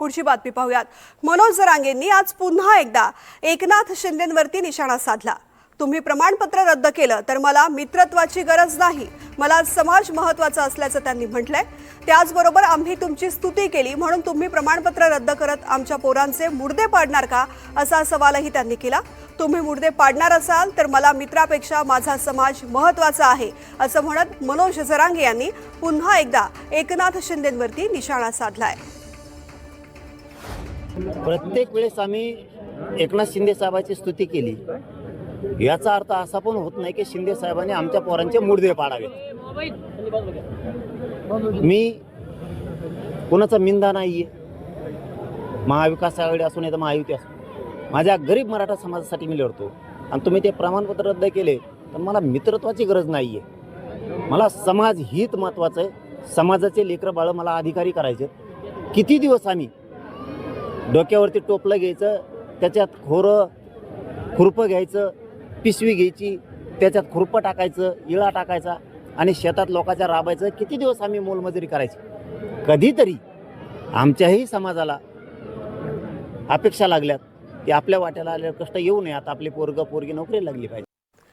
पुढची बातमी पाहूयात। मनोज जरांगेंनी आज पुन्हा एकदा एकनाथ शिंदेंवरती निशाणा साधला। तुम्ही प्रमाणपत्र रद्द केलं तर मला मित्रत्वाची गरज नाही, मला समाज महत्त्वाचा असल्याचं त्यांनी म्हटलंय। त्याचबरोबर आम्ही तुमची स्तुती केली म्हणून तुम्ही प्रमाणपत्र रद्द करत आमच्या पोरांचे मुर्दे पाडणार का, असा सवालही त्यांनी केला। तुम्ही मुर्दे पाडणार असाल तर मला मित्रापेक्षा माझा समाज महत्त्वाचा आहे, असं म्हणत मनोज जरांगे यांनी पुन्हा एकदा एकनाथ शिंदेंवरती निशाणा साधलाय। प्रत्येक वेळेस आम्ही एकनाथ शिंदे साहेबांची स्तुती केली, याचा अर्थ असा पण होत नाही की शिंदे साहेबांनी आमच्या पोरांचे मुर्दे पाडावे। मी कोणाचा मिंदा नाहीये, महाविकास आघाडी असो नाही तर महायुती असो, माझ्या गरीब मराठा समाजासाठी मी लढतो। आणि तुम्ही ते प्रमाणपत्र रद्द केले तर मला मित्रत्वाची गरज नाहीये, मला समाज हित महत्त्वाचं आहे। समाजाचे लेकरं बाळ मला अधिकारी करायचे। किती दिवस आम्ही डोक्यावरती टोपलं घ्यायचं, त्याच्यात खुरपं घ्यायचं, पिशवी घ्यायची, त्याच्यात खुरपं टाकायचं, इळा टाकायचा आणि शेतात लोकांच्या राबायचं। किती दिवस आम्ही मोलमजुरी करायची। कधीतरी आमच्याही समाजाला अपेक्षा लागल्यात की आपल्या वाट्याला आलेलं कष्ट येऊ नये, आता आपली पोरगी नोकरी लागली पाहिजे।